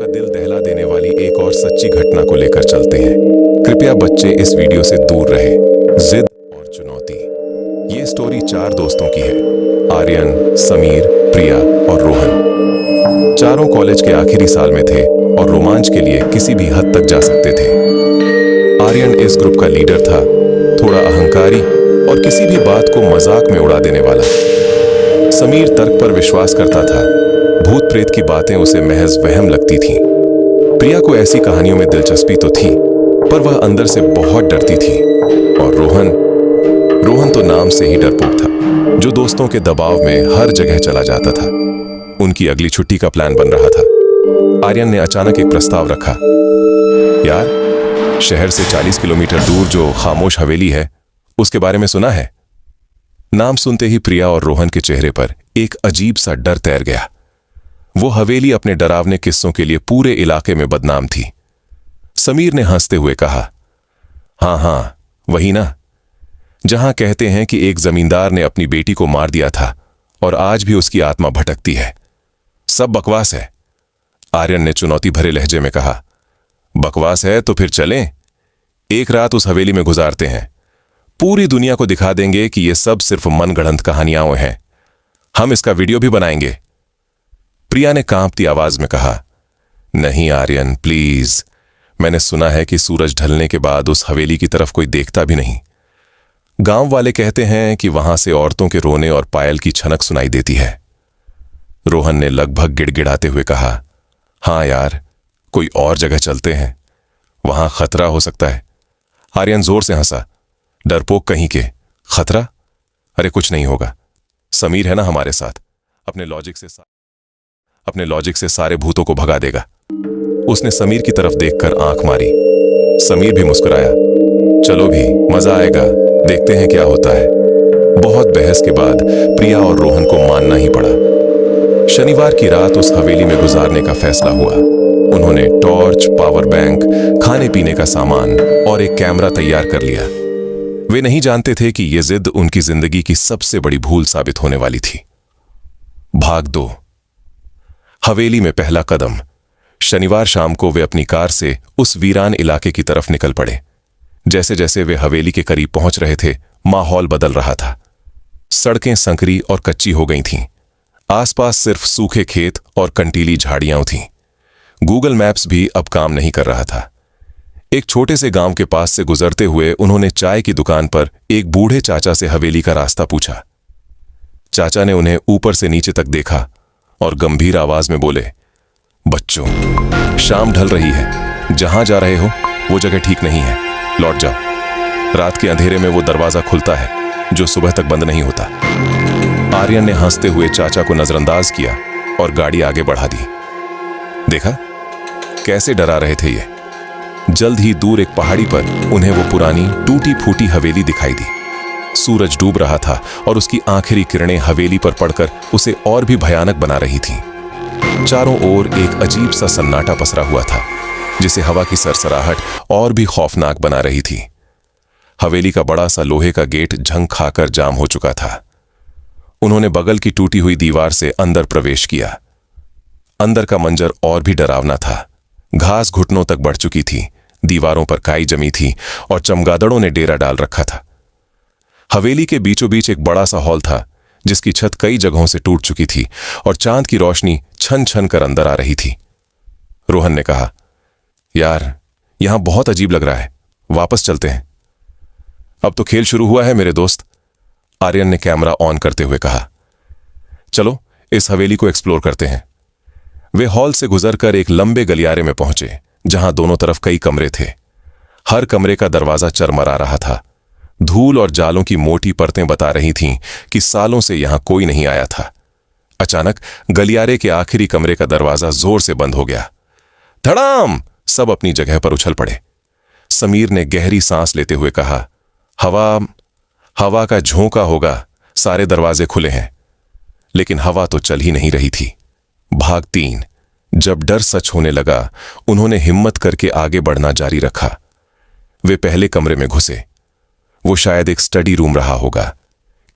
का दिल दहला देने वाली एक और सच्ची घटना को लेकर चलते हैं। कृपया बच्चे इस वीडियो से दूर रहे। जिद और चुनौती। ये स्टोरी 4 दोस्तों की है, आर्यन, समीर, प्रिया और रोहन। चारों कॉलेज के आखिरी साल में थे और रोमांच के लिए किसी भी हद तक जा सकते थे। आर्यन इस ग्रुप का लीडर था, थोड़ा अहंकारी और किसी भी बात को मजाक में उड़ा देने वाला। समीर तर्क पर विश्वास करता था, भूत प्रेत की बातें उसे महज वहम लगती थीं। प्रिया को ऐसी कहानियों में दिलचस्पी तो थी, पर वह अंदर से बहुत डरती थी। और रोहन तो नाम से ही डरपोक था, जो दोस्तों के दबाव में हर जगह चला जाता था। उनकी अगली छुट्टी का प्लान बन रहा था। आर्यन ने अचानक एक प्रस्ताव रखा, यार, शहर से 40 किलोमीटर दूर जो खामोश हवेली है, उसके बारे में सुना है? नाम सुनते ही प्रिया और रोहन के चेहरे पर एक अजीब सा डर तैर गया। वो हवेली अपने डरावने किस्सों के लिए पूरे इलाके में बदनाम थी। समीर ने हंसते हुए कहा, हाँ, वही ना, जहां कहते हैं कि एक जमींदार ने अपनी बेटी को मार दिया था और आज भी उसकी आत्मा भटकती है। सब बकवास है। आर्यन ने चुनौती भरे लहजे में कहा, बकवास है तो फिर चलें, एक रात उस हवेली में गुजारते हैं। पूरी दुनिया को दिखा देंगे कि ये सब सिर्फ मनगढ़ंत कहानियां हैं। हम इसका वीडियो भी बनाएंगे। प्रिया ने कांपती आवाज में कहा, नहीं आर्यन, प्लीज, मैंने सुना है कि सूरज ढलने के बाद उस हवेली की तरफ कोई देखता भी नहीं। गांव वाले कहते हैं कि वहां से औरतों के रोने और पायल की छनक सुनाई देती है। रोहन ने लगभग गिड़गिड़ाते हुए कहा, हां यार, कोई और जगह चलते हैं, वहां खतरा हो सकता है। आर्यन जोर से हंसा, डरपोक कहीं के, खतरा? अरे कुछ नहीं होगा, समीर है ना हमारे साथ, अपने लॉजिक से सारे भूतों को भगा देगा। उसने समीर की तरफ देखकर आंख मारी। समीर भी मुस्कुराया, चलो भी, मजा आएगा, देखते हैं क्या होता है। बहुत बहस के बाद प्रिया और रोहन को मानना ही पड़ा। शनिवार की रात उस हवेली में गुजारने का फैसला हुआ। उन्होंने टॉर्च, पावर बैंक, खाने पीने का सामान और एक कैमरा तैयार कर लिया। वे नहीं जानते थे कि यह जिद उनकी जिंदगी की सबसे बड़ी भूल साबित होने वाली थी। भाग 2। हवेली में पहला कदम। शनिवार शाम को वे अपनी कार से उस वीरान इलाके की तरफ निकल पड़े। जैसे जैसे वे हवेली के करीब पहुंच रहे थे, माहौल बदल रहा था। सड़कें संकरी और कच्ची हो गई थीं। आसपास सिर्फ सूखे खेत और कंटीली झाड़ियां थीं। गूगल मैप्स भी अब काम नहीं कर रहा था। एक छोटे से गांव के पास से गुजरते हुए उन्होंने चाय की दुकान पर एक बूढ़े चाचा से हवेली का रास्ता पूछा। चाचा ने उन्हें ऊपर से नीचे तक देखा और गंभीर आवाज में बोले, बच्चों, शाम ढल रही है, जहां जा रहे हो वो जगह ठीक नहीं है, लौट जाओ। रात के अंधेरे में वो दरवाजा खुलता है जो सुबह तक बंद नहीं होता। आर्यन ने हंसते हुए चाचा को नजरअंदाज किया और गाड़ी आगे बढ़ा दी। देखा कैसे डरा रहे थे ये। जल्द ही दूर एक पहाड़ी पर उन्हें वो पुरानी टूटी फूटी हवेली दिखाई दी। सूरज डूब रहा था और उसकी आखिरी किरणें हवेली पर पड़कर उसे और भी भयानक बना रही थीं। चारों ओर एक अजीब सा सन्नाटा पसरा हुआ था, जिसे हवा की सरसराहट और भी खौफनाक बना रही थी। हवेली का बड़ा सा लोहे का गेट झंग खाकर जाम हो चुका था। उन्होंने बगल की टूटी हुई दीवार से अंदर प्रवेश किया। अंदर का मंजर और भी डरावना था। घास घुटनों तक बढ़ चुकी थी, दीवारों पर काई जमी थी और चमगादड़ों ने डेरा डाल रखा था। हवेली के बीचों बीच एक बड़ा सा हॉल था, जिसकी छत कई जगहों से टूट चुकी थी और चांद की रोशनी छन छन कर अंदर आ रही थी। रोहन ने कहा, यार, यहां बहुत अजीब लग रहा है, वापस चलते हैं। अब तो खेल शुरू हुआ है मेरे दोस्त, आर्यन ने कैमरा ऑन करते हुए कहा। चलो इस हवेली को एक्सप्लोर करते हैं। वे हॉल से गुजरकर एक लंबे गलियारे में पहुंचे, जहां दोनों तरफ कई कमरे थे। हर कमरे का दरवाजा चरमरा रहा था। धूल और जालों की मोटी परतें बता रही थीं कि सालों से यहां कोई नहीं आया था। अचानक गलियारे के आखिरी कमरे का दरवाजा जोर से बंद हो गया। धड़ाम! सब अपनी जगह पर उछल पड़े। समीर ने गहरी सांस लेते हुए कहा, हवा का झोंका होगा, सारे दरवाजे खुले हैं। लेकिन हवा तो चल ही नहीं रही थी। भाग 3। जब डर सच होने लगा, उन्होंने हिम्मत करके आगे बढ़ना जारी रखा। वे पहले कमरे में घुसे। वो शायद एक स्टडी रूम रहा होगा।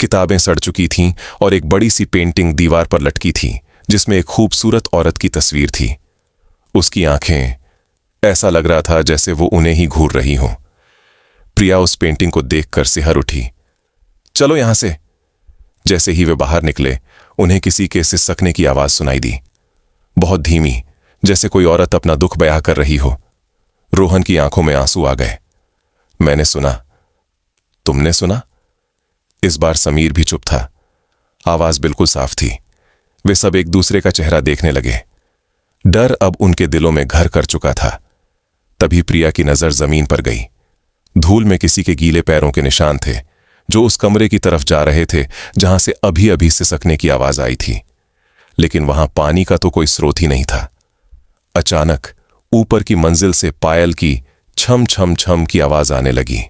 किताबें सड़ चुकी थीं और एक बड़ी सी पेंटिंग दीवार पर लटकी थी, जिसमें एक खूबसूरत औरत की तस्वीर थी। उसकी आंखें, ऐसा लग रहा था जैसे वो उन्हें ही घूर रही हों। प्रिया उस पेंटिंग को देखकर सिहर उठी। चलो यहां से। जैसे ही वे बाहर निकले, उन्हें किसी के सिसकने की आवाज सुनाई दी, बहुत धीमी, जैसे कोई औरत अपना दुख बयां कर रही हो। रोहन की आंखों में आंसू आ गए। मैंने सुना। तुमने सुना? इस बार समीर भी चुप था। आवाज बिल्कुल साफ थी। वे सब एक दूसरे का चेहरा देखने लगे। डर अब उनके दिलों में घर कर चुका था। तभी प्रिया की नजर जमीन पर गई। धूल में किसी के गीले पैरों के निशान थे, जो उस कमरे की तरफ जा रहे थे जहां से अभी अभी सिसकने की आवाज आई थी। लेकिन वहां पानी का तो कोई स्रोत ही नहीं था। अचानक ऊपर की मंजिल से पायल की छम छम छम की आवाज आने लगी।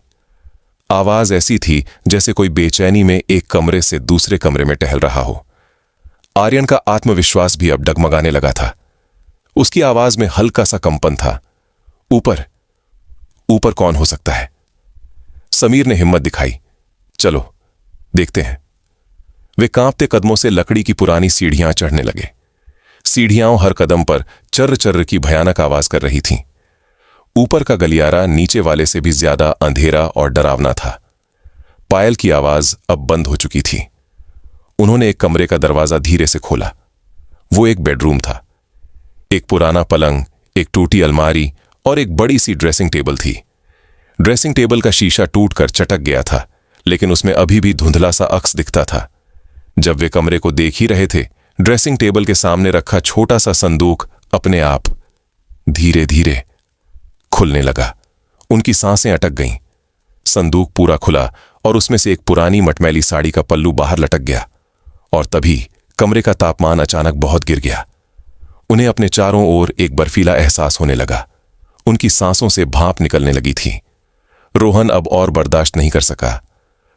आवाज ऐसी थी जैसे कोई बेचैनी में एक कमरे से दूसरे कमरे में टहल रहा हो। आर्यन का आत्मविश्वास भी अब डगमगाने लगा था। उसकी आवाज में हल्का सा कंपन था। ऊपर, ऊपर कौन हो सकता है? समीर ने हिम्मत दिखाई। चलो देखते हैं। वे कांपते कदमों से लकड़ी की पुरानी सीढ़ियां चढ़ने लगे। सीढ़ियां हर कदम पर चर्र चर्र की भयानक आवाज कर रही थीं। ऊपर का गलियारा नीचे वाले से भी ज्यादा अंधेरा और डरावना था। पायल की आवाज अब बंद हो चुकी थी। उन्होंने एक कमरे का दरवाजा धीरे से खोला। वो एक बेडरूम था। एक पुराना पलंग, एक टूटी अलमारी और एक बड़ी सी ड्रेसिंग टेबल थी। ड्रेसिंग टेबल का शीशा टूटकर चटक गया था, लेकिन उसमें अभी भी धुंधला सा अक्स दिखता था। जब वे कमरे को देख ही रहे थे, ड्रेसिंग टेबल के सामने रखा छोटा सा संदूक अपने आप धीरे धीरे खुलने लगा। उनकी सांसें अटक गईं। संदूक पूरा खुला और उसमें से एक पुरानी मटमैली साड़ी का पल्लू बाहर लटक गया। और तभी कमरे का तापमान अचानक बहुत गिर गया। उन्हें अपने चारों ओर एक बर्फीला एहसास होने लगा। उनकी सांसों से भाप निकलने लगी थी। रोहन अब और बर्दाश्त नहीं कर सका।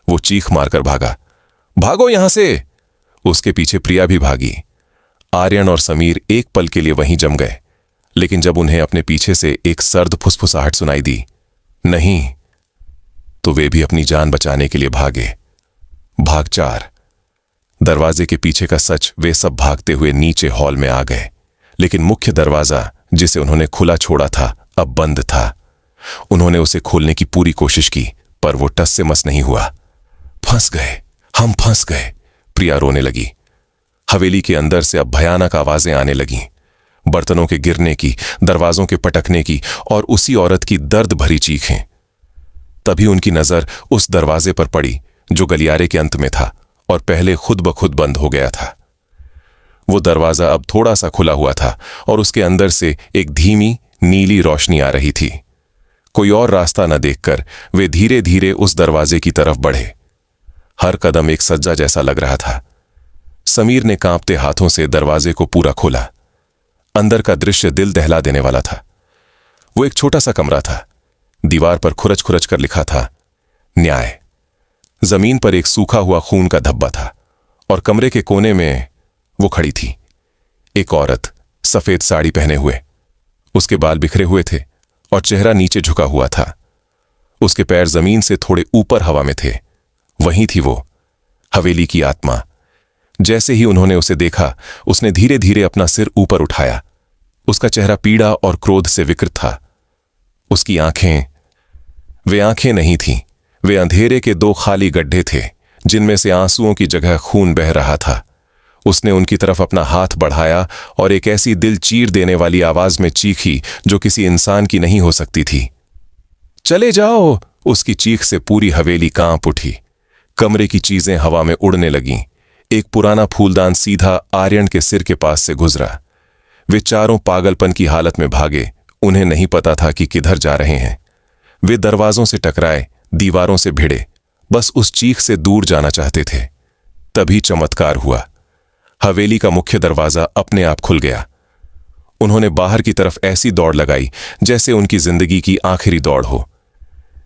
वो चीख मारकर भागा। भागो यहां से! उसके पीछे प्रिया भी भागी। आर्यन और समीर एक पल के लिए वहीं जम गए, लेकिन जब उन्हें अपने पीछे से एक सर्द फुसफुसाहट सुनाई दी, नहीं, तो वे भी अपनी जान बचाने के लिए भागे। भाग 4। दरवाजे के पीछे का सच वे सब भागते हुए नीचे हॉल में आ गए, लेकिन मुख्य दरवाजा जिसे उन्होंने खुला छोड़ा था अब बंद था। उन्होंने उसे खोलने की पूरी कोशिश की, पर वो टस से मस नहीं हुआ। फंस गए, हम फंस गए, प्रिया रोने लगी। हवेली के अंदर से अब भयानक आवाजें आने लगीं, बर्तनों के गिरने की, दरवाजों के पटकने की और उसी औरत की दर्द भरी चीखें। तभी उनकी नजर उस दरवाजे पर पड़ी जो गलियारे के अंत में था और पहले खुद ब खुद बंद हो गया था। वो दरवाजा अब थोड़ा सा खुला हुआ था और उसके अंदर से एक धीमी नीली रोशनी आ रही थी। कोई और रास्ता न देखकर वे धीरे धीरे उस दरवाजे की तरफ बढ़े। हर कदम एक सज्जा जैसा लग रहा था। समीर ने कांपते हाथों से दरवाजे को पूरा खोला। अंदर का दृश्य दिल दहला देने वाला था। वो एक छोटा सा कमरा था। दीवार पर खुरच खुरच कर लिखा था, न्याय। जमीन पर एक सूखा हुआ खून का धब्बा था और कमरे के कोने में वो खड़ी थी, एक औरत, सफेद साड़ी पहने हुए। उसके बाल बिखरे हुए थे और चेहरा नीचे झुका हुआ था। उसके पैर जमीन से थोड़े ऊपर हवा में थे। वहीं थी वो, हवेली की आत्मा। जैसे ही उन्होंने उसे देखा, उसने धीरे धीरे अपना सिर ऊपर उठाया। उसका चेहरा पीड़ा और क्रोध से विकृत था। उसकी आंखें, वे आंखें नहीं थीं, वे अंधेरे के 2 खाली गड्ढे थे जिनमें से आंसुओं की जगह खून बह रहा था। उसने उनकी तरफ अपना हाथ बढ़ाया और एक ऐसी दिल चीर देने वाली आवाज में चीखी जो किसी इंसान की नहीं हो सकती थी। चले जाओ! उसकी चीख से पूरी हवेली कांप उठी। कमरे की चीजें हवा में उड़ने लगीं। एक पुराना फूलदान सीधा आर्यन के सिर के पास से गुजरा। वे चारों पागलपन की हालत में भागे। उन्हें नहीं पता था कि किधर जा रहे हैं। वे दरवाजों से टकराए, दीवारों से भिड़े, बस उस चीख से दूर जाना चाहते थे। तभी चमत्कार हुआ। हवेली का मुख्य दरवाजा अपने आप खुल गया। उन्होंने बाहर की तरफ ऐसी दौड़ लगाई जैसे उनकी जिंदगी की आखिरी दौड़ हो।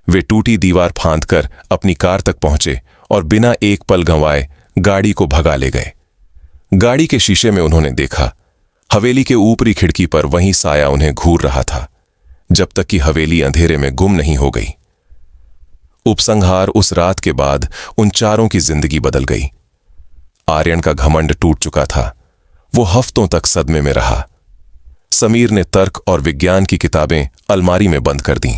वे टूटी दीवार फांदकर अपनी कार तक पहुंचे और बिना एक पल गंवाए गाड़ी को भगा ले गए। गाड़ी के शीशे में उन्होंने देखा, हवेली के ऊपरी खिड़की पर वही साया उन्हें घूर रहा था, जब तक कि हवेली अंधेरे में गुम नहीं हो गई। उपसंहार उस रात के बाद उन चारों की जिंदगी बदल गई। आर्यन का घमंड टूट चुका था। वो हफ्तों तक सदमे में रहा। समीर ने तर्क और विज्ञान की किताबें अलमारी में बंद कर दीं।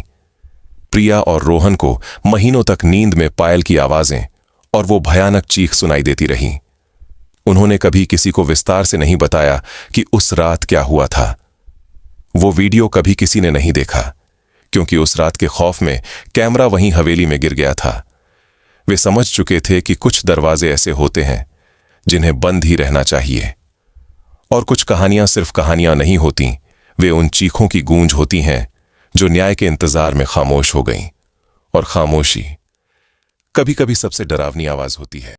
प्रिया और रोहन को महीनों तक नींद में पायल की आवाजें और वो भयानक चीख सुनाई देती रहीं। उन्होंने कभी किसी को विस्तार से नहीं बताया कि उस रात क्या हुआ था। वो वीडियो कभी किसी ने नहीं देखा, क्योंकि उस रात के खौफ में कैमरा वहीं हवेली में गिर गया था। वे समझ चुके थे कि कुछ दरवाजे ऐसे होते हैं जिन्हें बंद ही रहना चाहिए, और कुछ कहानियां सिर्फ कहानियां नहीं होती, वे उन चीखों की गूंज होती हैं जो न्याय के इंतजार में खामोश हो गईं। और खामोशी कभी कभी सबसे डरावनी आवाज होती है।